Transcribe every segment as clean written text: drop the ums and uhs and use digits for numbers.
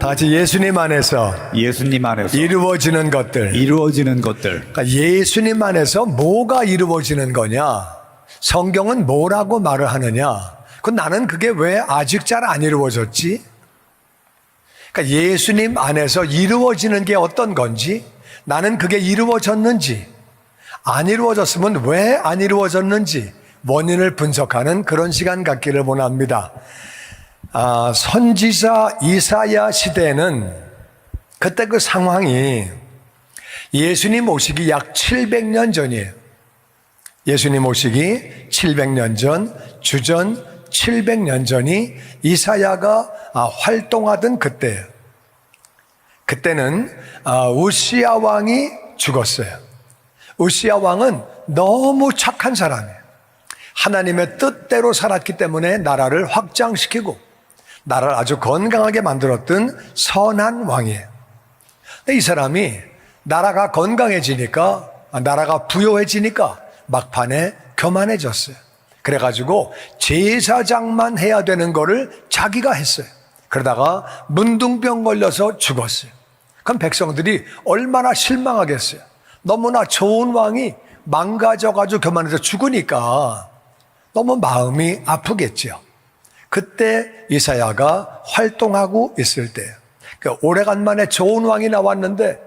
다 같이 예수님 안에서 예수님 안에서 이루어지는 것들. 이루어지는 것들. 그러니까 예수님 안에서 뭐가 이루어지는 거냐? 성경은 뭐라고 말을 하느냐? 나는 그게 왜 아직 잘 안 이루어졌지? 그러니까 예수님 안에서 이루어지는 게 어떤 건지, 나는 그게 이루어졌는지, 안 이루어졌으면 왜 안 이루어졌는지 원인을 분석하는 그런 시간 갖기를 원합니다. 선지자 이사야 시대에는 그때 그 상황이 예수님 오시기 약 700년 전이에요. 예수님 오시기 700년 전, 주전 700년 전이 이사야가 활동하던 그때예요. 그때는 우시야 왕이 죽었어요. 우시야 왕은 너무 착한 사람이에요. 하나님의 뜻대로 살았기 때문에 나라를 확장시키고 나라를 아주 건강하게 만들었던 선한 왕이에요. 근데 이 사람이 나라가 건강해지니까, 나라가 부요해지니까 막판에 교만해졌어요. 그래가지고 제사장만 해야 되는 거를 자기가 했어요. 그러다가 문둥병 걸려서 죽었어요. 그럼 백성들이 얼마나 실망하겠어요. 너무나 좋은 왕이 망가져가지고 교만해서 죽으니까 너무 마음이 아프겠죠. 그때 이사야가 활동하고 있을 때예요. 오래간만에 좋은 왕이 나왔는데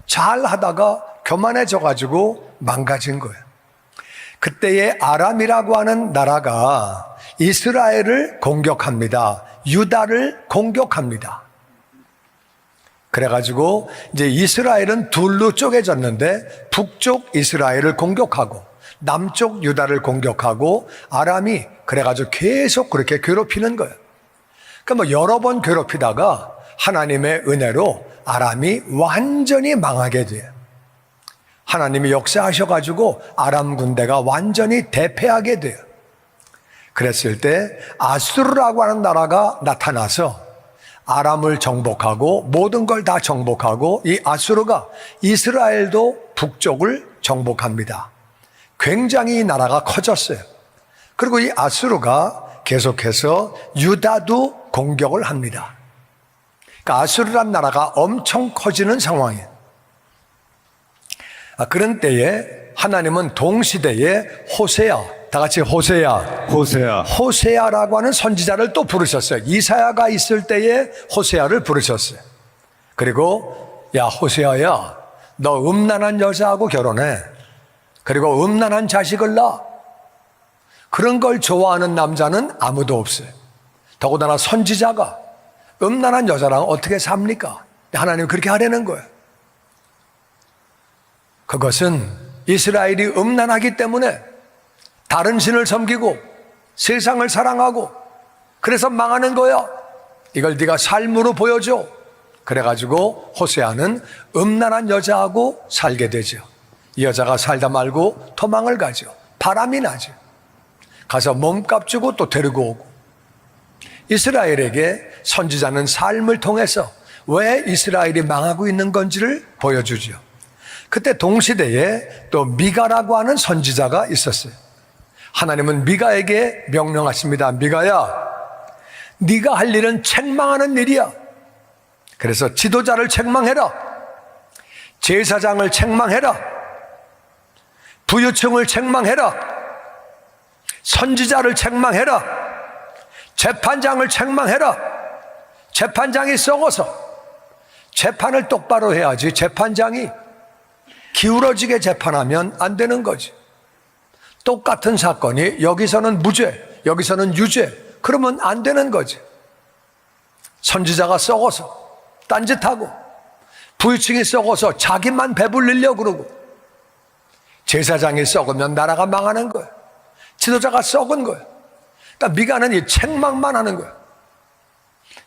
잘 하다가 교만해져가지고 망가진 거예요. 그때의 아람이라고 하는 나라가 이스라엘을 공격합니다. 유다를 공격합니다. 그래가지고 이제 이스라엘은 둘로 쪼개졌는데 북쪽 이스라엘을 공격하고 남쪽 유다를 공격하고 아람이 그래가지고 계속 그렇게 괴롭히는 거예요. 그러니까 여러 번 괴롭히다가 하나님의 은혜로 아람이 완전히 망하게 돼요. 하나님이 역사하셔가지고 아람 군대가 완전히 대패하게 돼요. 그랬을 때 아수르라고 하는 나라가 나타나서 아람을 정복하고 모든 걸 다 정복하고 이 아수르가 이스라엘도 북쪽을 정복합니다. 굉장히 나라가 커졌어요. 그리고 이 아수르가 계속해서 유다도 공격을 합니다. 그러니까 아수르란 나라가 엄청 커지는 상황이에요. 그런 때에 하나님은 동시대에 호세아, 다 같이 호세아라고 하는 선지자를 또 부르셨어요. 이사야가 있을 때에 호세아를 부르셨어요. 그리고 야 호세아야, 너 음란한 여자하고 결혼해. 그리고 음란한 자식을 낳아. 그런 걸 좋아하는 남자는 아무도 없어요. 더군다나 선지자가 음란한 여자랑 어떻게 삽니까? 하나님이 그렇게 하려는 거예요. 그것은 이스라엘이 음란하기 때문에 다른 신을 섬기고 세상을 사랑하고 그래서 망하는 거야. 이걸 네가 삶으로 보여줘. 그래가지고 호세아는 음란한 여자하고 살게 되죠. 이 여자가 살다 말고 도망을 가죠. 바람이 나죠. 가서 몸값 주고 또 데리고 오고. 이스라엘에게 선지자는 삶을 통해서 왜 이스라엘이 망하고 있는 건지를 보여주죠. 그때 동시대에 또 미가라고 하는 선지자가 있었어요. 하나님은 미가에게 명령하십니다. 미가야, 네가 할 일은 책망하는 일이야. 그래서 지도자를 책망해라. 제사장을 책망해라. 부유층을 책망해라. 선지자를 책망해라. 재판장을 책망해라. 재판장이 썩어서 재판을 똑바로 해야지. 재판장이 기울어지게 재판하면 안 되는 거지. 똑같은 사건이 여기서는 무죄, 여기서는 유죄, 그러면 안 되는 거지. 선지자가 썩어서 딴짓하고, 부유층이 썩어서 자기만 배불리려고 그러고, 제사장이 썩으면 나라가 망하는 거예요. 지도자가 썩은 거예요. 그러니까 미가는 이 책망만 하는 거예요.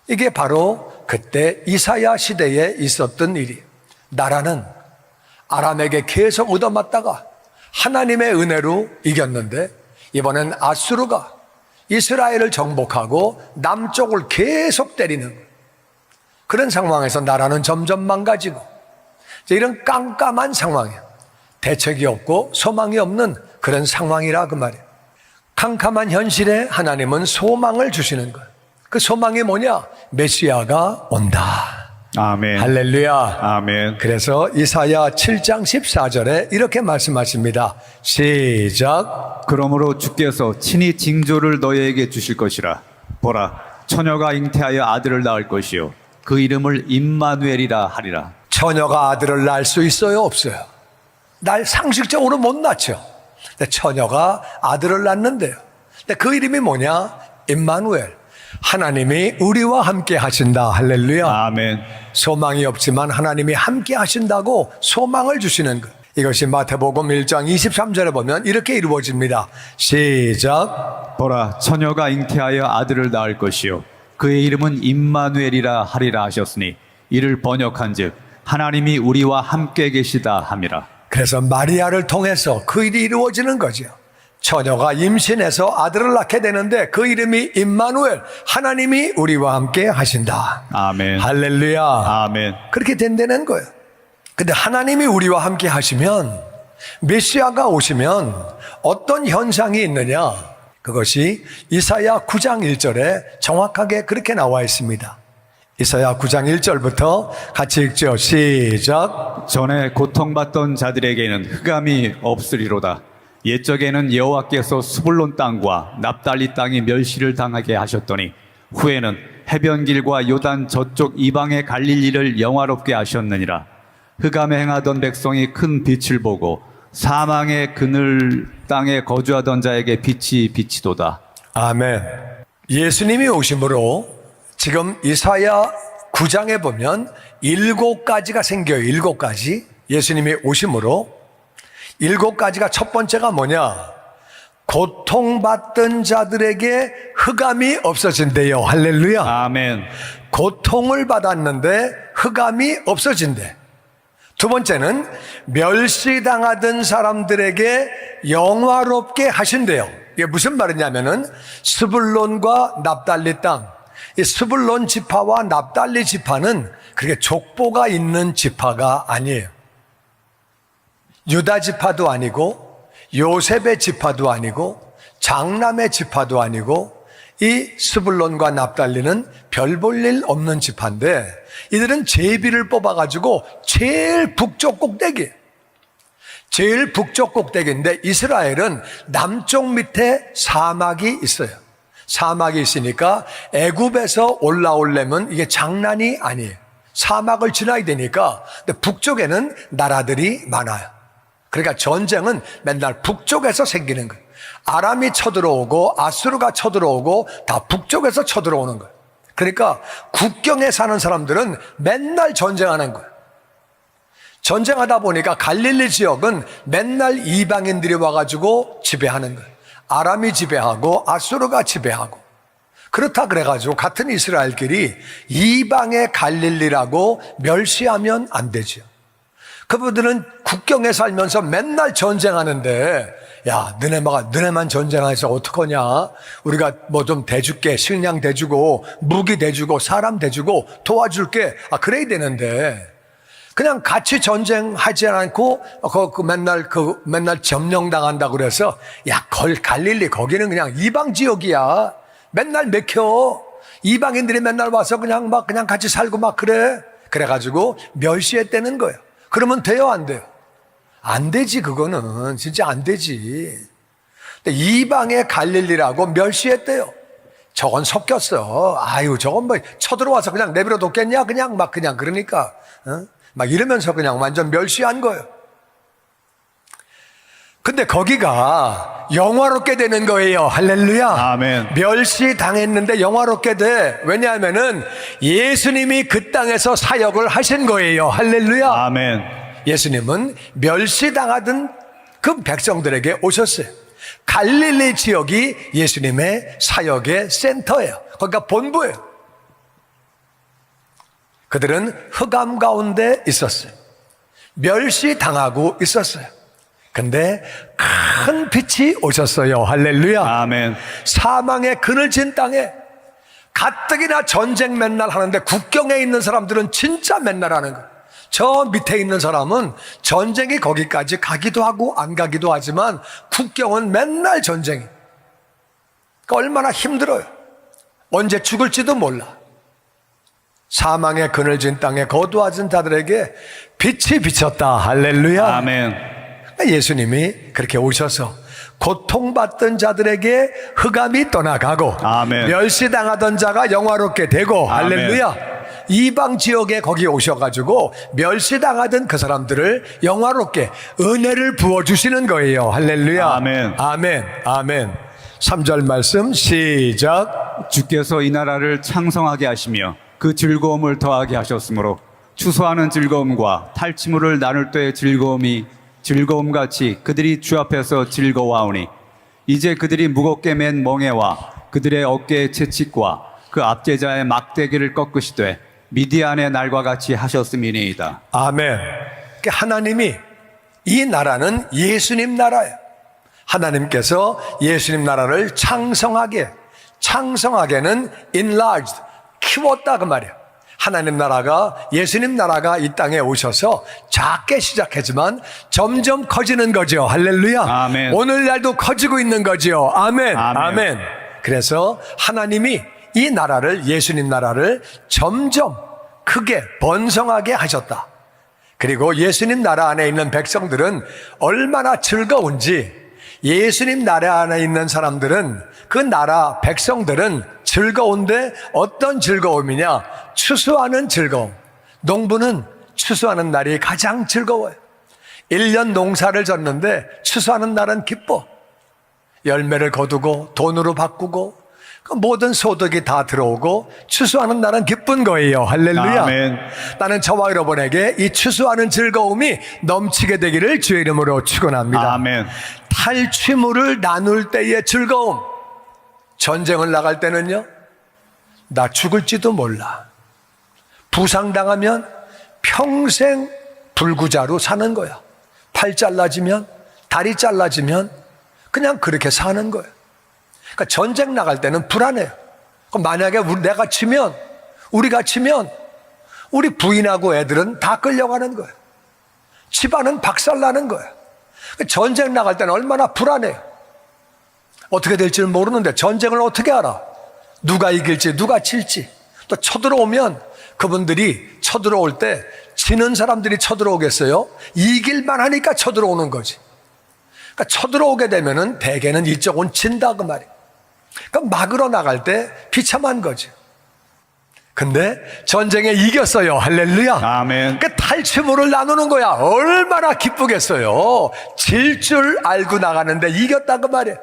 이게 바로 그때 이사야 시대에 있었던 일이에요. 나라는 아람에게 계속 얻어맞다가 하나님의 은혜로 이겼는데 이번엔 아수르가 이스라엘을 정복하고 남쪽을 계속 때리는 거예요. 그런 상황에서 나라는 점점 망가지고 이런 깜깜한 상황이에요. 대책이 없고 소망이 없는 그런 상황이라 그 말이에요. 캄캄한 현실에 하나님은 소망을 주시는 거예요. 그 소망이 뭐냐? 메시아가 온다. 아멘. 할렐루야. 아멘. 그래서 이사야 7장 14절에 이렇게 말씀하십니다. 시작. 그러므로 주께서 친히 징조를 너희에게 주실 것이라. 보라, 처녀가 잉태하여 아들을 낳을 것이요 그 이름을 임마누엘이라 하리라. 처녀가 아들을 낳을 수 있어요, 없어요? 날 상식적으로 못 낳죠. 근데 처녀가 아들을 낳는데요. 근데 그 이름이 뭐냐? 임마누엘. 하나님이 우리와 함께 하신다. 할렐루야. 아멘. 소망이 없지만 하나님이 함께 하신다고 소망을 주시는 것. 이것이 마태복음 1장 23절에 보면 이렇게 이루어집니다. 시작. 보라, 처녀가 잉태하여 아들을 낳을 것이요 그의 이름은 임마누엘이라 하리라 하셨으니 이를 번역한즉 하나님이 우리와 함께 계시다 함이라. 그래서 마리아를 통해서 그 일이 이루어지는 거죠. 처녀가 임신해서 아들을 낳게 되는데 그 이름이 임마누엘, 하나님이 우리와 함께 하신다. 아멘. 할렐루야. 아멘. 그렇게 된다는 거예요. 근데 하나님이 우리와 함께 하시면, 메시아가 오시면 어떤 현상이 있느냐? 그것이 이사야 9장 1절에 정확하게 그렇게 나와 있습니다. 이사야 9장 1절부터 같이 읽죠. 시작. 전에 고통받던 자들에게는 흑암이 없으리로다. 옛적에는 여호와께서 스불론 땅과 납달리 땅이 멸시를 당하게 하셨더니 후에는 해변길과 요단 저쪽 이방의 갈릴리를 영화롭게 하셨느니라. 흑암에 행하던 백성이 큰 빛을 보고 사망의 그늘 땅에 거주하던 자에게 빛이 비치도다. 아멘. 예수님이 오심으로 지금 이사야 9장에 보면 7가지가 생겨요. 7가지. 예수님이 오심으로 7가지가 첫 번째가 뭐냐? 고통받던 자들에게 흑암이 없어진대요. 할렐루야. 아멘. 고통을 받았는데 흑암이 없어진대. 두 번째는 멸시당하던 사람들에게 영화롭게 하신대요. 이게 무슨 말이냐면은 스불론과 납달리 땅. 이 스불론 지파와 납달리 지파는 그렇게 족보가 있는 지파가 아니에요. 유다 지파도 아니고 요셉의 지파도 아니고 장남의 지파도 아니고 이 스불론과 납달리는 별 볼 일 없는 지파인데 이들은 제비를 뽑아가지고 제일 북쪽 꼭대기, 제일 북쪽 꼭대기인데 이스라엘은 남쪽 밑에 사막이 있어요. 사막이 있으니까 애굽에서 올라오려면 이게 장난이 아니에요. 사막을 지나야 되니까. 근데 북쪽에는 나라들이 많아요. 그러니까 전쟁은 맨날 북쪽에서 생기는 거예요. 아람이 쳐들어오고 아수르가 쳐들어오고 다 북쪽에서 쳐들어오는 거예요. 그러니까 국경에 사는 사람들은 맨날 전쟁하는 거예요. 전쟁하다 보니까 갈릴리 지역은 맨날 이방인들이 와가지고 지배하는 거예요. 아람이 지배하고 아수르가 지배하고. 그렇다 그래가지고 같은 이스라엘끼리 이방의 갈릴리라고 멸시하면 안 되죠. 그분들은 국경에 살면서 맨날 전쟁하는데, 야, 너네만 전쟁해서 어떡하냐? 우리가 뭐 좀 대줄게, 식량 대주고, 무기 대주고, 사람 대주고, 도와줄게. 그래야 되는데, 그냥 같이 전쟁하지 않고, 맨날 점령당한다고 그래서, 야, 갈릴리, 거기는 그냥 이방 지역이야. 맨날 맥혀. 이방인들이 맨날 와서 그냥 같이 살고 막 그래. 그래가지고 멸시했다는 거예요. 그러면 돼요, 안 돼요? 안 되지, 그거는. 진짜 안 되지. 근데 이방의 갈릴리라고 멸시했대요. 저건 섞였어. 아유, 저건 뭐 쳐들어와서 그냥 내버려 뒀겠냐? 그냥 그러니까. 막 이러면서 그냥 완전 멸시한 거예요. 근데 거기가 영화롭게 되는 거예요. 할렐루야. 아멘. 멸시 당했는데 영화롭게 돼. 왜냐하면은 예수님이 그 땅에서 사역을 하신 거예요. 할렐루야. 아멘. 예수님은 멸시 당하던 그 백성들에게 오셨어요. 갈릴리 지역이 예수님의 사역의 센터예요. 거기가 본부예요. 그들은 흑암 가운데 있었어요. 멸시 당하고 있었어요. 근데 큰 빛이 오셨어요. 할렐루야. 아멘. 사망의 그늘진 땅에 가뜩이나 전쟁 맨날 하는데 국경에 있는 사람들은 진짜 맨날 하는 거예요. 저 밑에 있는 사람은 전쟁이 거기까지 가기도 하고 안 가기도 하지만 국경은 맨날 전쟁이. 그러니까 얼마나 힘들어요. 언제 죽을지도 몰라. 사망의 그늘진 땅에 거두어진 자들에게 빛이 비쳤다. 할렐루야. 아멘. 예수님이 그렇게 오셔서 고통받던 자들에게 흑암이 떠나가고 아멘. 멸시당하던 자가 영화롭게 되고 아멘. 할렐루야. 이방 지역에 거기 오셔가지고 멸시당하던 그 사람들을 영화롭게 은혜를 부어주시는 거예요. 할렐루야. 아멘. 아멘. 아멘. 3절 말씀 시작. 주께서 이 나라를 창성하게 하시며 그 즐거움을 더하게 하셨으므로 추수하는 즐거움과 탈취물을 나눌 때의 즐거움같이 그들이 주 앞에서 즐거워하오니 이제 그들이 무겁게 맨 멍에와 그들의 어깨의 채찍과 그 압제자의 막대기를 꺾으시되 미디안의 날과 같이 하셨음이니이다. 아멘. 그러니까 하나님이 이 나라는 예수님 나라예요. 하나님께서 예수님 나라를 창성하게는 enlarged, 키웠다 그 말이에요. 하나님 나라가, 예수님 나라가 이 땅에 오셔서 작게 시작하지만 점점 커지는 거죠. 할렐루야. 아멘. 오늘날도 커지고 있는 거죠. 아멘. 아멘. 아멘. 그래서 하나님이 이 나라를, 예수님 나라를 점점 크게 번성하게 하셨다. 그리고 예수님 나라 안에 있는 백성들은 얼마나 즐거운지, 예수님 나라 안에 있는 사람들은, 그 나라 백성들은 즐거운데 어떤 즐거움이냐? 추수하는 즐거움. 농부는 추수하는 날이 가장 즐거워요. 1년 농사를 졌는데 추수하는 날은 기뻐. 열매를 거두고 돈으로 바꾸고 그 모든 소득이 다 들어오고 추수하는 날은 기쁜 거예요. 할렐루야. 아멘. 나는 저와 여러분에게 이 추수하는 즐거움이 넘치게 되기를 주의 이름으로 축원합니다. 아멘. 탈취물을 나눌 때의 즐거움. 전쟁을 나갈 때는요, 나 죽을지도 몰라. 부상당하면 평생 불구자로 사는 거야. 팔 잘라지면, 다리 잘라지면 그냥 그렇게 사는 거예요. 그러니까 전쟁 나갈 때는 불안해요. 그럼 만약에 우리가 치면 우리 부인하고 애들은 다 끌려가는 거예요. 집안은 박살나는 거예요. 전쟁 나갈 때는 얼마나 불안해요. 어떻게 될지는 모르는데 전쟁을 어떻게 알아? 누가 이길지 누가 질지. 또 쳐들어오면 그분들이 쳐들어올 때 지는 사람들이 쳐들어오겠어요? 이길만 하니까 쳐들어오는 거지. 그러니까 쳐들어오게 되면은 대개는 이쪽은 진다 그 말이에요. 그러니까 막으러 나갈 때 비참한 거지. 근데 전쟁에 이겼어요. 할렐루야. 아멘. 그 탈취물을 나누는 거야. 얼마나 기쁘겠어요. 질 줄 알고 나가는데 이겼다 그 말이에요.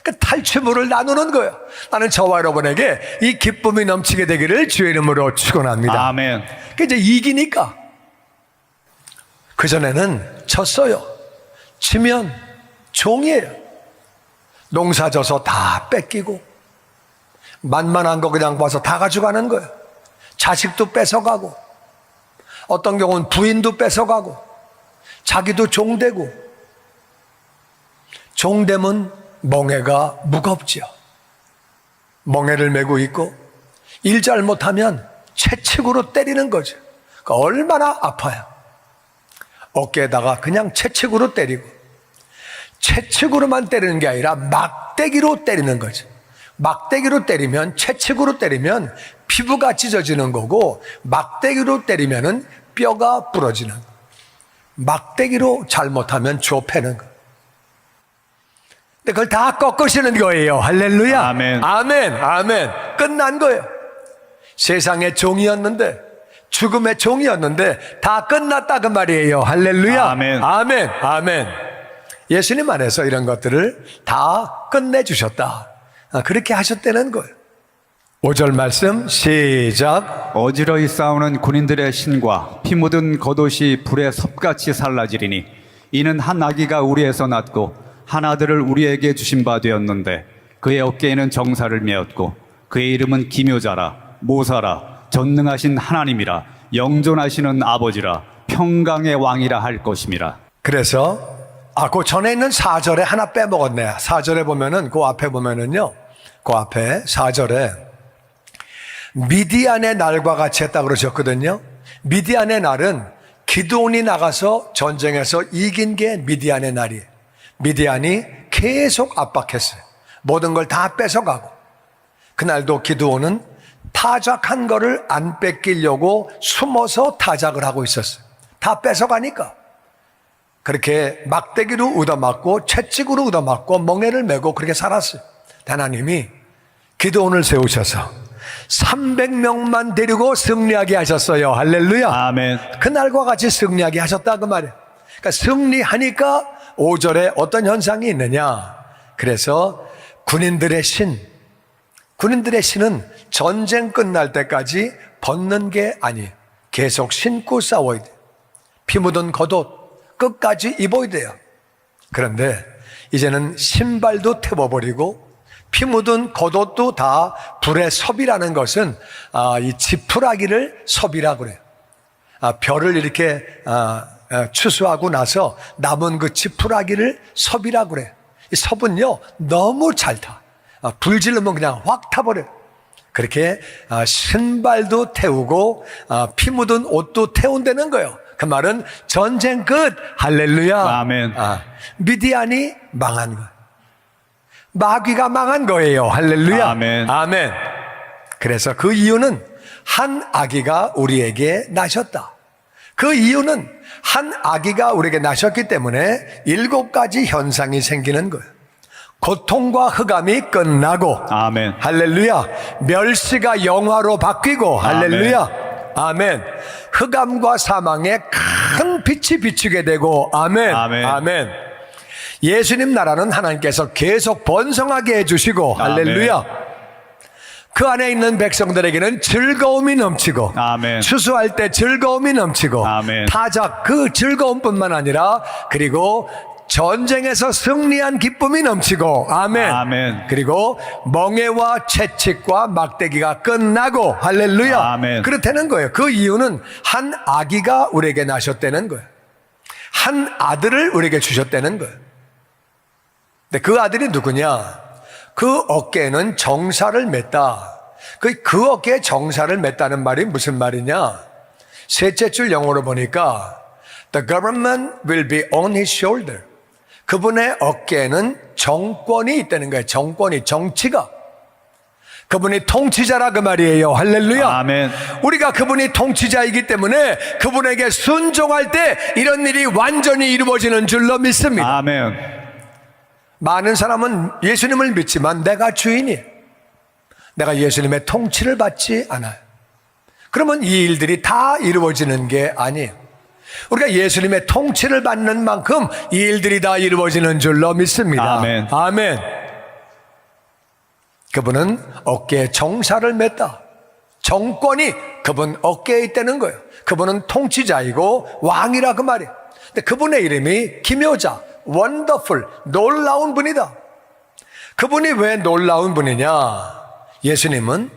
그 탈취물을 나누는 거예요. 나는 저와 여러분에게 이 기쁨이 넘치게 되기를 주의 이름으로 축원합니다. 아멘. 그 이제 이기니까. 그전에는 졌어요. 지면 종이에요. 농사 져서 다 뺏기고 만만한 거 그냥 봐서 다 가져가는 거예요. 자식도 뺏어가고 어떤 경우는 부인도 뺏어가고 자기도 종되고. 종되면 멍에가 무겁지요. 멍에를 메고 있고 일 잘못하면 채찍으로 때리는 거죠. 그러니까 얼마나 아파요. 어깨에다가 그냥 채찍으로 때리고, 채찍으로만 때리는 게 아니라 막대기로 때리는 거죠. 막대기로 때리면, 채찍으로 때리면 피부가 찢어지는 거고, 막대기로 때리면은 뼈가 부러지는 거예요. 막대기로 잘못하면 좁혀는 거예요. 근데 그걸 다 꺾으시는 거예요. 할렐루야. 아멘. 아멘. 아멘. 끝난 거예요. 세상의 종이었는데, 죽음의 종이었는데 다 끝났다 그 말이에요. 할렐루야. 아멘. 아멘. 아멘. 예수님 안에서 이런 것들을 다 끝내주셨다. 그렇게 하셨다는 거예요. 5절 말씀 시작. 어지러이 싸우는 군인들의 신과 피 묻은 겉옷이 불에 섭같이 살라지리니 이는 한 아기가 우리에서 낳고 한 아들을 우리에게 주신 바 되었는데 그의 어깨에는 정사를 메었고 그의 이름은 기묘자라 모사라 전능하신 하나님이라 영존하시는 아버지라 평강의 왕이라 할 것임이라. 그래서 그 전에 있는 4절에 하나 빼먹었네. 4절에 보면은 그 앞에 보면은요, 그 앞에 4절에 미디안의 날과 같이 했다 그러셨거든요. 미디안의 날은 기드온이 나가서 전쟁에서 이긴 게 미디안의 날이에요. 미디안이 계속 압박했어요. 모든 걸 다 뺏어가고, 그날도 기드온은 타작한 거를 안 뺏기려고 숨어서 타작을 하고 있었어요. 다 뺏어가니까. 그렇게 막대기로 얻어맞고 채찍으로 얻어맞고 멍에를 메고 그렇게 살았어요. 하나님이 기드온을 세우셔서 300명만 데리고 승리하게 하셨어요. 할렐루야. 아멘. 그날과 같이 승리하게 하셨다 그 말이에요. 그러니까 승리하니까 5절에 어떤 현상이 있느냐. 그래서 군인들의 신은 전쟁 끝날 때까지 벗는 게 아니에요. 계속 신고 싸워야 돼요. 피 묻은 겉옷 끝까지 입어야 돼요. 그런데 이제는 신발도 태워버리고 피 묻은 겉옷도 다 불의 섭이라는 것은 이 지푸라기를 섭이라고 그래요. 별을 이렇게 추수하고 나서 남은 그 지푸라기를 섭이라고 그래요. 이 섭은요 너무 잘 타. 불 지르면 그냥 확 타버려요. 그렇게 신발도 태우고 피 묻은 옷도 태운다는 거예요. 그 말은 전쟁 끝. 할렐루야. 아멘. 미디안이 망한 거예요. 마귀가 망한 거예요. 할렐루야. 아멘. 아멘. 그래서 그 이유는 한 아기가 우리에게 나셨다. 그 이유는 한 아기가 우리에게 나셨기 때문에 7가지 현상이 생기는 거예요. 고통과 흑암이 끝나고, 아멘. 할렐루야. 멸시가 영화로 바뀌고, 할렐루야. 아멘. 흑암과 사망에 큰 빛이 비추게 되고, 아멘. 아멘. 아멘. 예수님 나라는 하나님께서 계속 번성하게 해주시고, 아멘. 할렐루야. 그 안에 있는 백성들에게는 즐거움이 넘치고, 아멘. 추수할 때 즐거움이 넘치고, 아멘. 타작 그 즐거움뿐만 아니라 그리고 전쟁에서 승리한 기쁨이 넘치고, 아멘. 아멘. 그리고 멍에와 채찍과 막대기가 끝나고, 할렐루야. 아멘. 그렇다는 거예요. 그 이유는 한 아기가 우리에게 나셨다는 거예요. 한 아들을 우리에게 주셨다는 거예요. 근데 그 아들이 누구냐? 그 어깨에는 정사를 맸다. 그 어깨에 정사를 맸다는 말이 무슨 말이냐? 셋째 줄 영어로 보니까 The government will be on his shoulder. 그분의 어깨에는 정권이 있다는 거예요. 정치가. 그분이 통치자라 그 말이에요. 할렐루야. 아멘. 우리가 그분이 통치자이기 때문에 그분에게 순종할 때 이런 일이 완전히 이루어지는 줄로 믿습니다. 아멘. 많은 사람은 예수님을 믿지만 내가 주인이에요. 내가 예수님의 통치를 받지 않아요. 그러면 이 일들이 다 이루어지는 게 아니에요. 우리가 예수님의 통치를 받는 만큼 이 일들이 다 이루어지는 줄로 믿습니다. 아멘. 아멘. 그분은 어깨에 정사를 맸다. 정권이 그분 어깨에 있다는 거예요. 그분은 통치자이고 왕이라 그 말이에요. 근데 그분의 이름이 기묘자, 원더풀, 놀라운 분이다. 그분이 왜 놀라운 분이냐? 예수님은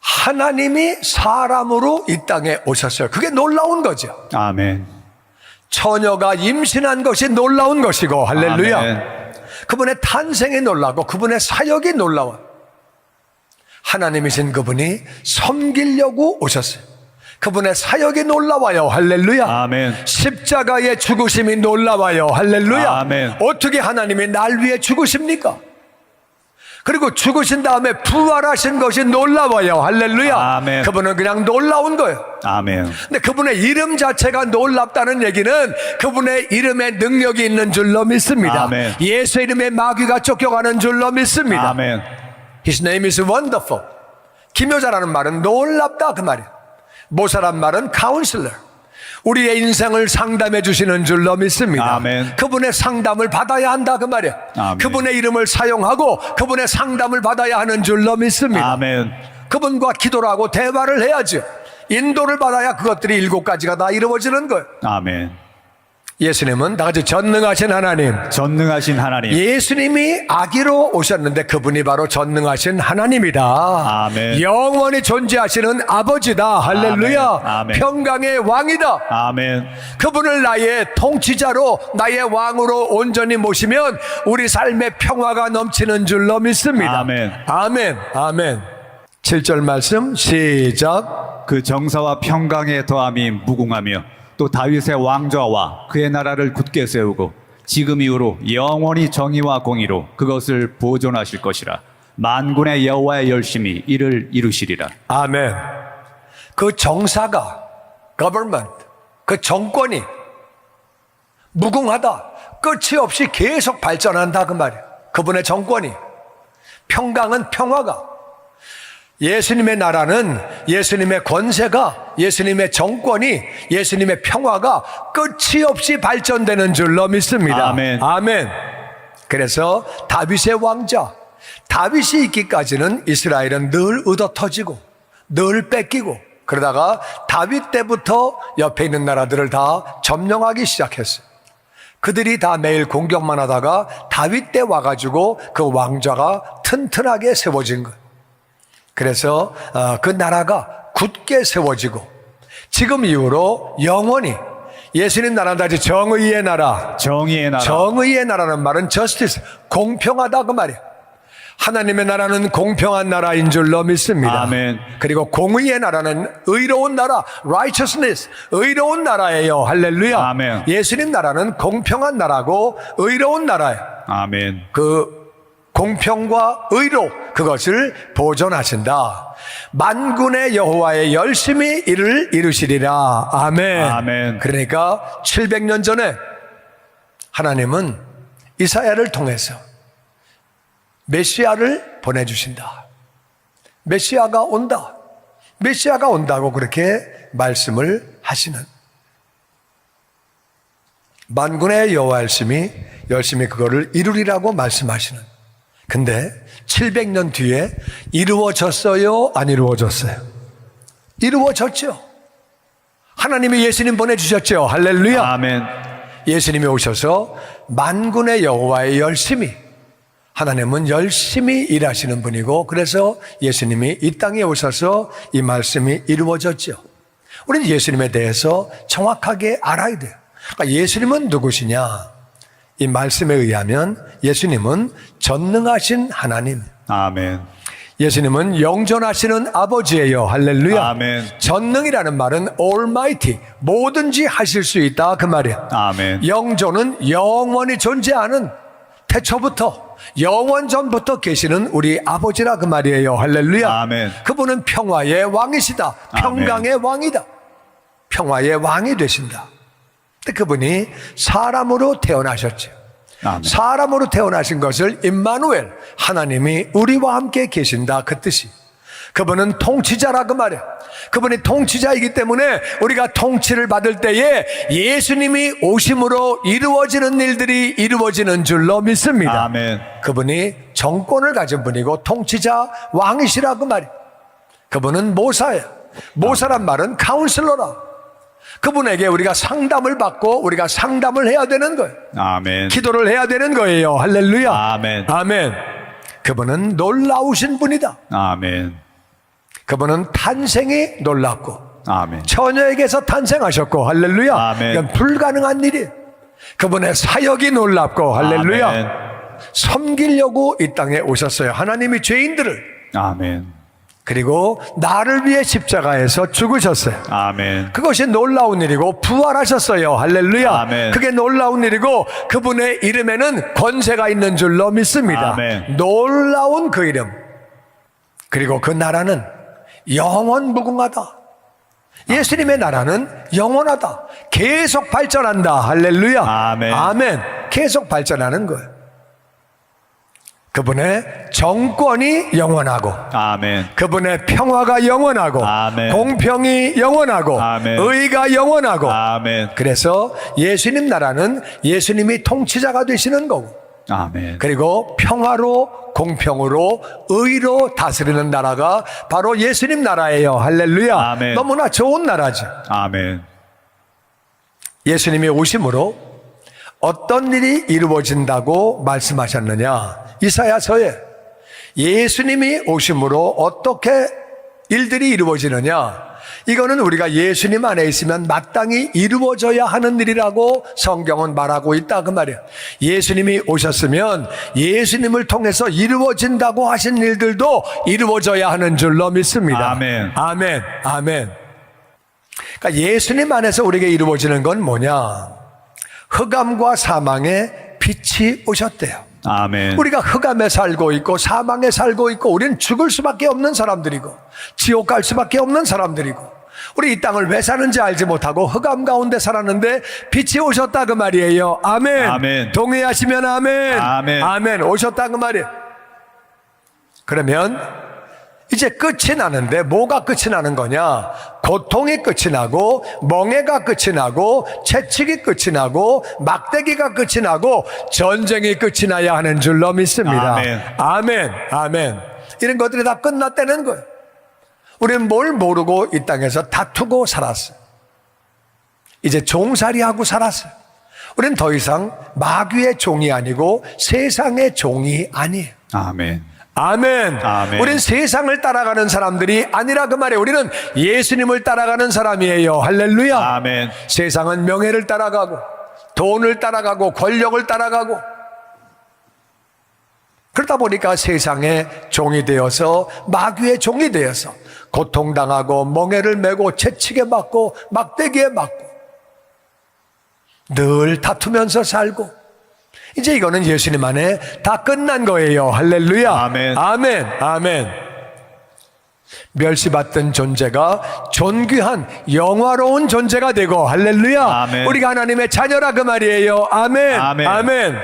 하나님이 사람으로 이 땅에 오셨어요. 그게 놀라운 거죠. 아멘. 처녀가 임신한 것이 놀라운 것이고, 할렐루야. 아멘. 그분의 탄생이 놀라고 그분의 사역이 놀라워요. 하나님이신 그분이 섬기려고 오셨어요. 그분의 사역이 놀라워요. 할렐루야. 아멘. 십자가의 죽으심이 놀라워요. 할렐루야. 아멘. 어떻게 하나님이 날 위해 죽으십니까? 그리고 죽으신 다음에 부활하신 것이 놀라워요. 할렐루야. 아멘. 그분은 그냥 놀라운 거예요. 아멘. 근데 그분의 이름 자체가 놀랍다는 얘기는 그분의 이름에 능력이 있는 줄로 믿습니다. 아멘. 예수 이름에 마귀가 쫓겨가는 줄로 믿습니다. 아멘. His name is wonderful. 기묘자라는 말은 놀랍다 그 말이에요. 모사란 말은 counselor. 우리의 인생을 상담해 주시는 줄로 믿습니다. 아멘. 그분의 상담을 받아야 한다 그 말이에요. 아멘. 그분의 이름을 사용하고 그분의 상담을 받아야 하는 줄로 믿습니다. 아멘. 그분과 기도를 하고 대화를 해야죠. 인도를 받아야 그것들이 7가지가 다 이루어지는 거예요. 아멘. 예수님은 다 같이 전능하신 하나님. 전능하신 하나님. 예수님이 아기로 오셨는데 그분이 바로 전능하신 하나님이다. 아멘. 영원히 존재하시는 아버지다. 할렐루야. 아멘. 아멘. 평강의 왕이다. 아멘. 그분을 나의 통치자로 나의 왕으로 온전히 모시면 우리 삶에 평화가 넘치는 줄로 믿습니다. 아멘. 아멘. 아멘. 7절 말씀 시작. 그 정사와 평강의 더함이 무궁하며 또 다윗의 왕좌와 그의 나라를 굳게 세우고 지금 이후로 영원히 정의와 공의로 그것을 보존하실 것이라. 만군의 여호와의 열심히 이를 이루시리라. 아멘. 그 정사가, government, 그 정권이 무궁하다, 끝이 없이 계속 발전한다 그 말이에요. 그분의 정권이, 평강은 평화가, 예수님의 나라는, 예수님의 권세가, 예수님의 정권이, 예수님의 평화가 끝이 없이 발전되는 줄로 믿습니다. 아멘. 아멘. 그래서 다윗의 왕자, 다윗이 있기까지는 이스라엘은 늘 얻어터지고 늘 뺏기고, 그러다가 다윗 때부터 옆에 있는 나라들을 다 점령하기 시작했어요. 그들이 다 매일 공격만 하다가 다윗 때 와가지고 그 왕좌가 튼튼하게 세워진 거예요. 그래서 그 나라가 굳게 세워지고, 지금 이후로 영원히 예수님 나라는 다시 정의의 나라, 정의의 나라. 정의의 나라는 말은 justice, 공평하다 그 말이에요. 하나님의 나라는 공평한 나라인 줄로 믿습니다. 아멘. 그리고 공의의 나라는 의로운 나라, righteousness, 의로운 나라예요. 할렐루야. 아멘. 예수님 나라는 공평한 나라고 의로운 나라예요. 아멘. 그 공평과 의로, 그것을 보존하신다. 만군의 여호와의 열심히 이를 이루시리라. 아멘. 아멘. 그러니까 700년 전에 하나님은 이사야를 통해서 메시아를 보내주신다. 메시아가 온다. 메시아가 온다고 그렇게 말씀을 하시는, 만군의 여호와 열심히 그거를 이루리라고 말씀하시는. 근데 700년 뒤에 이루어졌어요? 안 이루어졌어요? 이루어졌죠. 하나님이 예수님 보내주셨죠. 할렐루야. 아멘. 예수님이 오셔서 만군의 여호와의 열심히, 하나님은 열심히 일하시는 분이고, 그래서 예수님이 이 땅에 오셔서 이 말씀이 이루어졌죠. 우리는 예수님에 대해서 정확하게 알아야 돼요. 그러니까 예수님은 누구시냐? 이 말씀에 의하면 예수님은 전능하신 하나님, 아멘. 예수님은 영존하시는 아버지예요. 할렐루야. 아멘. 전능이라는 말은 almighty, 뭐든지 하실 수 있다 그 말이야. 아멘. 영존은 영원히 존재하는, 태초부터 영원 전부터 계시는 우리 아버지라 그 말이에요. 할렐루야. 아멘. 그분은 평화의 왕이시다. 평강의 왕이다. 평화의 왕이 되신다. 근데 그분이 사람으로 태어나셨죠. 아멘. 사람으로 태어나신 것을 임마누엘, 하나님이 우리와 함께 계신다 그 뜻이. 그분은 통치자라 그 말이에요. 그분이 통치자이기 때문에 우리가 통치를 받을 때에 예수님이 오심으로 이루어지는 일들이 이루어지는 줄로 믿습니다. 아멘. 그분이 정권을 가진 분이고 통치자 왕이시라 그 말이에요. 그분은 모사예요. 모사란 말은 카운슬러라. 그분에게 우리가 상담을 받고 우리가 상담을 해야 되는 거예요. 아멘. 기도를 해야 되는 거예요. 할렐루야. 아멘. 아멘. 그분은 놀라우신 분이다. 아멘. 그분은 탄생이 놀랍고 아멘. 처녀에게서 탄생하셨고, 할렐루야. 아멘. 이건 불가능한 일이. 그분의 사역이 놀랍고, 할렐루야. 아멘. 섬기려고 이 땅에 오셨어요. 하나님이 죄인들을. 아멘. 그리고 나를 위해 십자가에서 죽으셨어요. 아멘. 그것이 놀라운 일이고 부활하셨어요. 할렐루야. 아멘. 그게 놀라운 일이고 그분의 이름에는 권세가 있는 줄로 믿습니다. 아멘. 놀라운 그 이름. 그리고 그 나라는 영원 무궁하다. 예수님의 나라는 영원하다. 계속 발전한다. 할렐루야. 아멘. 아멘. 계속 발전하는 거예요. 그분의 정권이 영원하고, 아멘. 그분의 평화가 영원하고, 아멘. 공평이 영원하고, 아멘. 의가 영원하고. 아멘. 그래서 예수님 나라는 예수님이 통치자가 되시는 거고, 아멘. 그리고 평화로, 공평으로, 의로 다스리는 나라가 바로 예수님 나라예요. 할렐루야. 아멘. 너무나 좋은 나라죠. 아멘. 예수님이 오심으로 어떤 일이 이루어진다고 말씀하셨느냐? 이사야서에 예수님이 오심으로 어떻게 일들이 이루어지느냐? 이거는 우리가 예수님 안에 있으면 마땅히 이루어져야 하는 일이라고 성경은 말하고 있다 그 말이에요. 예수님이 오셨으면 예수님을 통해서 이루어진다고 하신 일들도 이루어져야 하는 줄로 믿습니다. 아멘. 아멘. 아멘. 그러니까 예수님 안에서 우리에게 이루어지는 건 뭐냐? 흑암과 사망의 빛이 오셨대요. 아멘. 우리가 흑암에 살고 있고 사망에 살고 있고 우리는 죽을 수밖에 없는 사람들이고 지옥 갈 수밖에 없는 사람들이고 우리 이 땅을 왜 사는지 알지 못하고 흑암 가운데 살았는데 빛이 오셨다 그 말이에요. 아멘. 아멘. 동의하시면 아멘. 아멘. 아멘. 오셨다 그 말이에요. 그러면 이제 끝이 나는데 뭐가 끝이 나는 거냐? 고통이 끝이 나고 멍해가 끝이 나고 채찍이 끝이 나고 막대기가 끝이 나고 전쟁이 끝이 나야 하는 줄로 믿습니다. 아멘. 아멘. 아멘. 이런 것들이 다 끝났다는 거예요. 우리는 뭘 모르고 이 땅에서 다투고 살았어요. 이제 종살이하고 살았어요. 우리는 더 이상 마귀의 종이 아니고 세상의 종이 아니에요. 아멘. 아멘. 아멘. 우리는 세상을 따라가는 사람들이 아니라 그 말이에요. 우리는 예수님을 따라가는 사람이에요. 할렐루야. 아멘. 세상은 명예를 따라가고 돈을 따라가고 권력을 따라가고 그러다 보니까 세상의 종이 되어서 마귀의 종이 되어서 고통당하고 멍해를 메고 채찍에 맞고 막대기에 맞고 늘 다투면서 살고 이제 이거는 예수님 안에 다 끝난 거예요. 할렐루야. 아멘. 아멘. 아멘. 멸시받던 존재가 존귀한 영화로운 존재가 되고 할렐루야. 아멘. 우리가 하나님의 자녀라 그 말이에요. 아멘. 아멘. 아멘.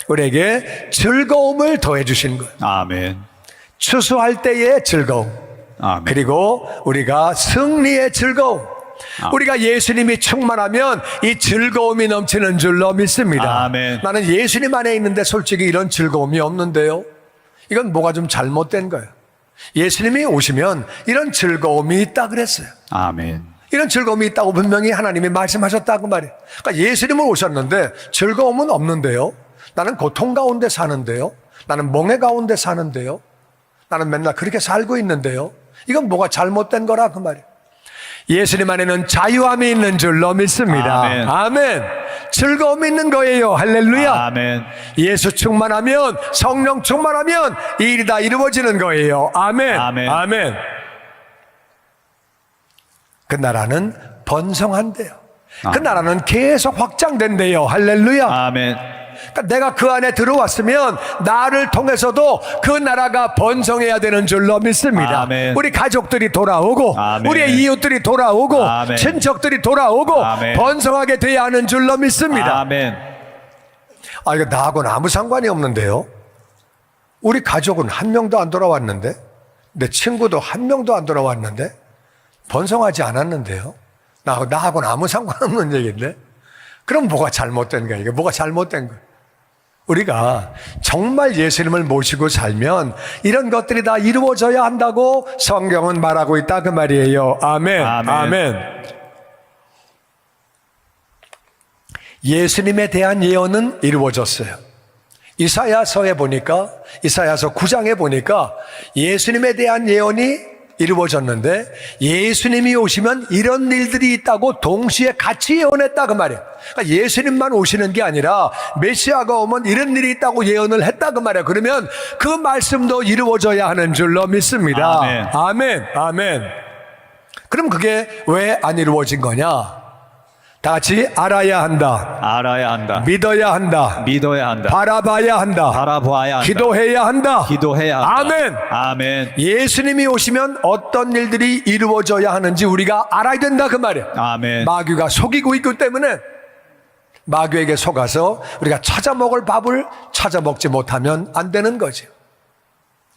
우리에게 즐거움을 더해 주신 거예요. 아멘. 추수할 때의 즐거움. 아멘. 그리고 우리가 승리의 즐거움. 우리가 예수님이 충만하면 이 즐거움이 넘치는 줄로 믿습니다. 아멘. 나는 예수님 안에 있는데 솔직히 이런 즐거움이 없는데요. 이건 뭐가 좀 잘못된 거예요. 예수님이 오시면 이런 즐거움이 있다 그랬어요. 아멘. 이런 즐거움이 있다고 분명히 하나님이 말씀하셨다고 말이에요. 그러니까 예수님은 오셨는데 즐거움은 없는데요. 나는 고통 가운데 사는데요. 나는 멍해 가운데 사는데요. 나는 맨날 그렇게 살고 있는데요. 이건 뭐가 잘못된 거라 그 말이에요. 예수님 안에는 자유함이 있는 줄로 믿습니다. 아멘. 아멘. 즐거움이 있는 거예요. 할렐루야. 아멘. 예수 충만하면 성령 충만하면 이 일이 다 이루어지는 거예요. 아멘. 아멘. 아멘. 그 나라는 번성한대요. 그 아멘. 나라는 계속 확장된대요. 할렐루야. 아멘. 그러니까 내가 그 안에 들어왔으면 나를 통해서도 그 나라가 번성해야 되는 줄로 믿습니다. 아멘. 우리 가족들이 돌아오고 아멘. 우리의 이웃들이 돌아오고 아멘. 친척들이 돌아오고 아멘. 번성하게 돼야 하는 줄로 믿습니다. 아멘. 아, 이거 나하고는 아무 상관이 없는데요. 우리 가족은 한 명도 안 돌아왔는데 내 친구도 한 명도 안 돌아왔는데 번성하지 않았는데요. 나하고는 아무 상관없는 얘기인데 그럼 뭐가 잘못된 거야? 이게 뭐가 잘못된 거야? 우리가 정말 예수님을 모시고 살면 이런 것들이 다 이루어져야 한다고 성경은 말하고 있다 그 말이에요. 아멘. 아멘. 아멘. 예수님에 대한 예언은 이루어졌어요. 이사야서에 보니까 이사야서 9장에 보니까 예수님에 대한 예언이 이루어졌는데 예수님이 오시면 이런 일들이 있다고 동시에 같이 예언했다 그 말이에요. 그러니까 예수님만 오시는 게 아니라 메시아가 오면 이런 일이 있다고 예언을 했다 그 말이에요. 그러면 그 말씀도 이루어져야 하는 줄로 믿습니다. 아멘. 아멘. 아멘. 그럼 그게 왜 안 이루어진 거냐? 다 같이 알아야 한다. 알아야 한다. 믿어야 한다. 믿어야 한다. 바라봐야 한다. 바라보아야 한다. 기도해야 한다. 기도해야 한다. 아멘. 아멘. 예수님이 오시면 어떤 일들이 이루어져야 하는지 우리가 알아야 된다 그 말이에요. 아멘. 마귀가 속이고 있기 때문에 마귀에게 속아서 우리가 찾아 먹을 밥을 찾아 먹지 못하면 안 되는 거죠.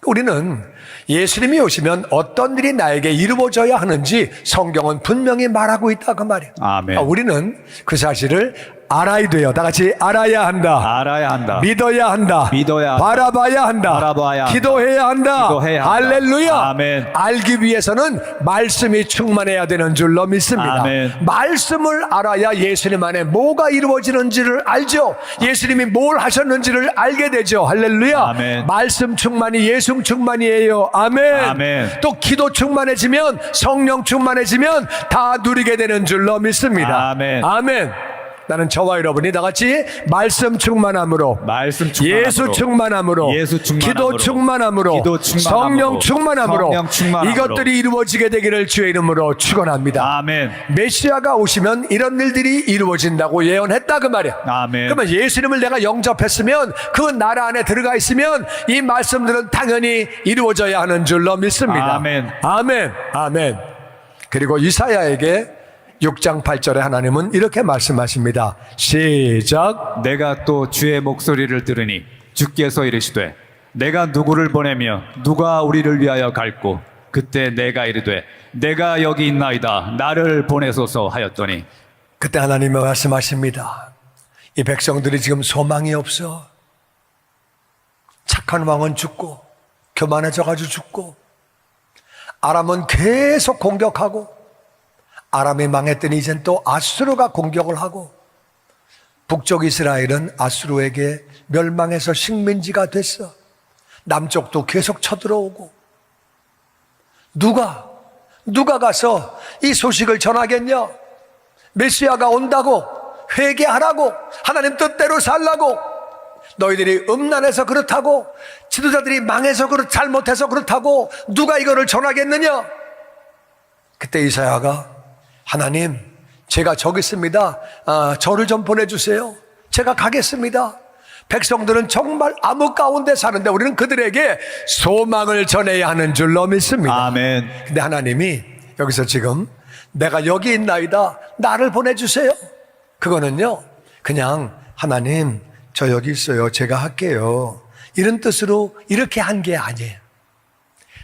우리는 예수님이 오시면 어떤 일이 나에게 이루어져야 하는지 성경은 분명히 말하고 있다 그 말이에요. 아멘. 우리는 그 사실을 알아야 돼요. 다 같이 알아야 한다. 알아야 한다. 믿어야 한다. 믿어야 한다. 바라봐야 한다. 바라봐야 한다. 기도해야 한다. 기도해야 한다. 할렐루야. 아멘. 알기 위해서는 말씀이 충만해야 되는 줄로 믿습니다. 아멘. 말씀을 알아야 예수님 안에 뭐가 이루어지는지를 알죠. 예수님이 뭘 하셨는지를 알게 되죠. 할렐루야. 아멘. 말씀 충만이 예수 충만이에요. 아멘. 아멘. 또 기도 충만해지면 성령 충만해지면 다 누리게 되는 줄로 믿습니다. 아멘. 아멘. 나는 저와 여러분이 다 같이 말씀 충만함으로, 말씀 충만함으로, 예수 충만함으로, 예수 충만함으로, 기도 충만함으로, 기도 충만함으로, 성령 충만함으로, 성령 충만함으로 이것들이 이루어지게 되기를 주의 이름으로 축원합니다. 아멘. 메시아가 오시면 이런 일들이 이루어진다고 예언했다 그 말이야. 아멘. 그러면 예수님을 내가 영접했으면, 그 나라 안에 들어가 있으면 이 말씀들은 당연히 이루어져야 하는 줄로 믿습니다. 아멘. 아멘. 아멘. 그리고 이사야에게 6장 8절에 하나님은 이렇게 말씀하십니다. 시작. 내가 또 주의 목소리를 들으니 주께서 이르시되 내가 누구를 보내며 누가 우리를 위하여 갈고, 그때 내가 이르되 내가 여기 있나이다 나를 보내소서 하였더니. 그때 하나님이 말씀하십니다. 이 백성들이 지금 소망이 없어. 착한 왕은 죽고 교만해져가지고 죽고, 아람은 계속 공격하고, 아람이 망했더니 이젠 또 아수르가 공격을 하고, 북쪽 이스라엘은 아수르에게 멸망해서 식민지가 됐어. 남쪽도 계속 쳐들어오고, 누가 가서 이 소식을 전하겠냐? 메시아가 온다고, 회개하라고, 하나님 뜻대로 살라고, 너희들이 음란해서 그렇다고, 지도자들이 망해서 잘못해서 그렇다고 누가 이거를 전하겠느냐? 그때 이사야가, 하나님, 제가 저기 있습니다. 저를 좀 보내주세요. 제가 가겠습니다. 백성들은 정말 암흑 가운데 사는데 우리는 그들에게 소망을 전해야 하는 줄로 믿습니다. 아멘. 근데 하나님이 여기서 지금 내가 여기 있나이다, 나를 보내주세요. 그거는요, 그냥 하나님 저 여기 있어요, 제가 할게요, 이런 뜻으로 이렇게 한 게 아니에요.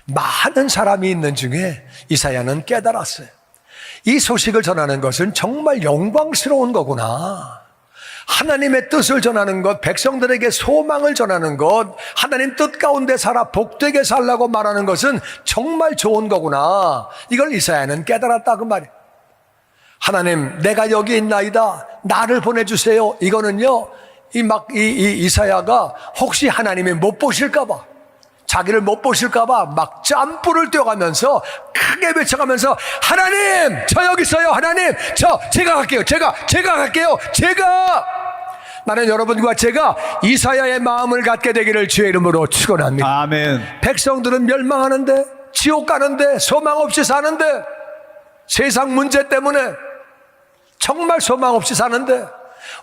많은 사람이 있는 중에 이사야는 깨달았어요. 이 소식을 전하는 것은 정말 영광스러운 거구나. 하나님의 뜻을 전하는 것, 백성들에게 소망을 전하는 것, 하나님 뜻 가운데 살아 복되게 살라고 말하는 것은 정말 좋은 거구나. 이걸 이사야는 깨달았다 그 말이에요. 하나님, 내가 여기 있나이다, 나를 보내주세요. 이거는요, 이사야가 혹시 하나님이 못 보실까봐, 자기를 못 보실까봐 막 짬불을 뛰어가면서 크게 외쳐가면서, 하나님, 저 여기 있어요. 하나님, 제가 갈게요. 제가 갈게요. 나는 여러분과 제가 이사야의 마음을 갖게 되기를 주의 이름으로 축원합니다. 아멘. 백성들은 멸망하는데, 지옥 가는데, 소망 없이 사는데, 세상 문제 때문에 정말 소망 없이 사는데,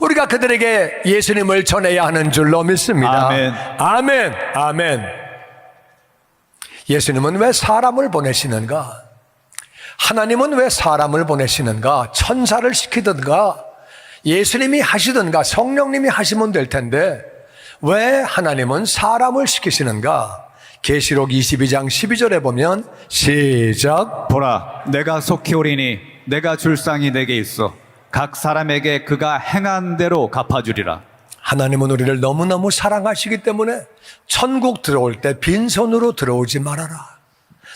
우리가 그들에게 예수님을 전해야 하는 줄로 믿습니다. 아멘. 아멘. 아멘. 예수님은 왜 사람을 보내시는가? 하나님은 왜 사람을 보내시는가? 천사를 시키든가 예수님이 하시든가 성령님이 하시면 될 텐데 왜 하나님은 사람을 시키시는가? 계시록 22장 12절에 보면, 시작. 보라, 내가 속히 오리니 내가 줄 상이 내게 있어 각 사람에게 그가 행한 대로 갚아주리라. 하나님은 우리를 너무너무 사랑하시기 때문에 천국 들어올 때 빈손으로 들어오지 말아라.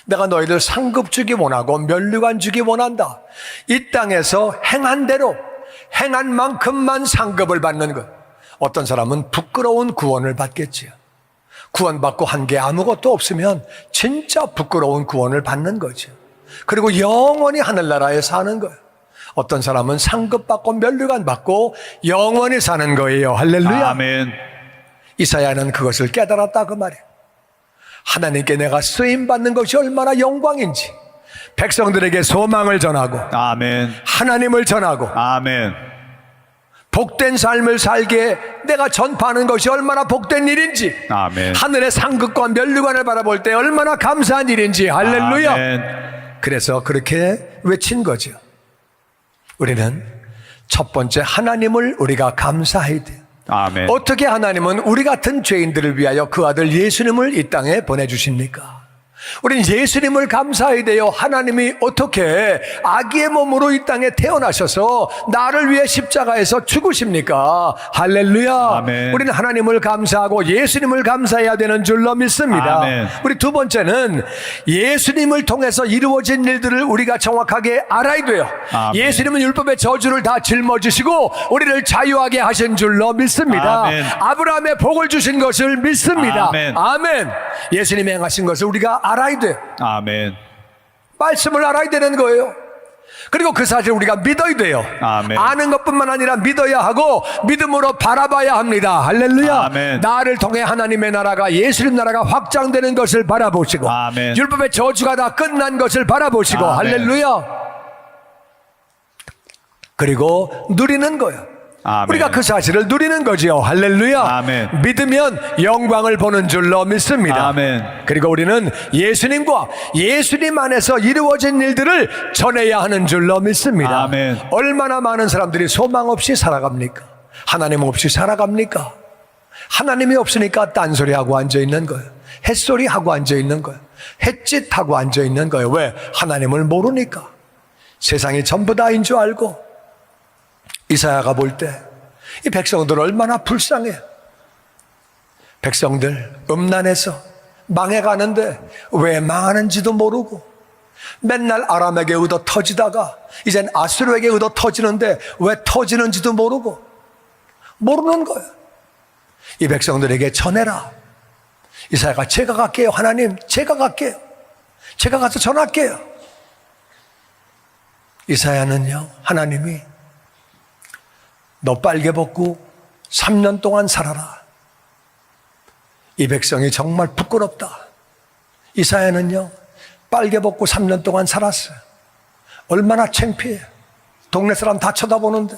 내가 너희들 상급 주기 원하고 면류관 주기 원한다. 이 땅에서 행한 대로, 행한 만큼만 상급을 받는 것. 어떤 사람은 부끄러운 구원을 받겠지요. 구원받고 한 게 아무것도 없으면 진짜 부끄러운 구원을 받는 거죠. 그리고 영원히 하늘나라에 사는 거예요. 어떤 사람은 상급 받고 면류관 받고 영원히 사는 거예요. 할렐루야. 아멘. 이사야는 그것을 깨달았다 그 말이에요. 하나님께 내가 쓰임 받는 것이 얼마나 영광인지, 백성들에게 소망을 전하고 아멘. 하나님을 전하고 아멘. 복된 삶을 살게 내가 전파하는 것이 얼마나 복된 일인지, 아멘. 하늘의 상급과 면류관을 바라볼 때 얼마나 감사한 일인지. 할렐루야. 아멘. 그래서 그렇게 외친 거죠. 우리는 첫 번째 하나님을 우리가 감사해야 돼요. 아멘. 어떻게 하나님은 우리 같은 죄인들을 위하여 그 아들 예수님을 이 땅에 보내주십니까? 우리는 예수님을 감사해야 돼요. 하나님이 어떻게 아기의 몸으로 이 땅에 태어나셔서 나를 위해 십자가에서 죽으십니까? 할렐루야. 아멘. 우리는 하나님을 감사하고 예수님을 감사해야 되는 줄로 믿습니다. 아멘. 우리 두 번째는 예수님을 통해서 이루어진 일들을 우리가 정확하게 알아야 돼요. 아멘. 예수님은 율법의 저주를 다 짊어지시고 우리를 자유하게 하신 줄로 믿습니다. 아멘. 아브라함의 복을 주신 것을 믿습니다. 아멘. 아멘. 예수님이 행하신 것을 우리가 알아야 돼요. 아멘. 말씀을 알아야 되는 거예요. 그리고 그 사실을 우리가 믿어야 돼요. 아멘. 아는 것뿐만 아니라 믿어야 하고 믿음으로 바라봐야 합니다. 할렐루야. 아멘. 나를 통해 하나님의 나라가, 예수님 나라가 확장되는 것을 바라보시고, 아멘. 율법의 저주가 다 끝난 것을 바라보시고, 아멘. 할렐루야. 그리고 누리는 거예요. 아멘. 우리가 그 사실을 누리는 거지요. 할렐루야. 아멘. 믿으면 영광을 보는 줄로 믿습니다. 아멘. 그리고 우리는 예수님과 예수님 안에서 이루어진 일들을 전해야 하는 줄로 믿습니다. 아멘. 얼마나 많은 사람들이 소망 없이 살아갑니까? 하나님 없이 살아갑니까? 하나님이 없으니까 딴소리하고 앉아있는 거예요. 햇소리하고 앉아있는 거예요. 햇짓하고 앉아있는 거예요. 왜? 하나님을 모르니까. 세상이 전부 다인 줄 알고. 이사야가 볼 때 이 백성들 얼마나 불쌍해. 백성들 음란해서 망해가는데 왜 망하는지도 모르고, 맨날 아람에게 얻어 터지다가 이젠 아수르에게 얻어 터지는데 왜 터지는지도 모르는 거예요. 이 백성들에게 전해라. 이사야가 제가 갈게요. 하나님, 제가 갈게요. 제가 가서 전할게요. 이사야는요, 하나님이 너 빨개 벗고 3년 동안 살아라. 이 백성이 정말 부끄럽다. 이사야는요, 빨개 벗고 3년 동안 살았어요. 얼마나 창피해. 동네 사람 다 쳐다보는데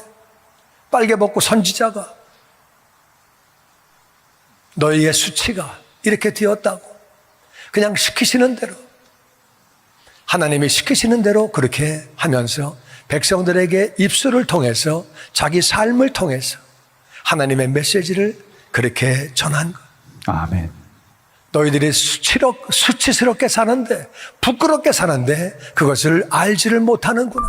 빨개 벗고 선지자가 너희의 수치가 이렇게 되었다고. 그냥 시키시는 대로, 하나님이 시키시는 대로 그렇게 하면서 백성들에게 입술을 통해서, 자기 삶을 통해서 하나님의 메시지를 그렇게 전한 것. 아멘. 너희들이 수치스럽게 사는데, 부끄럽게 사는데 그것을 알지를 못하는구나.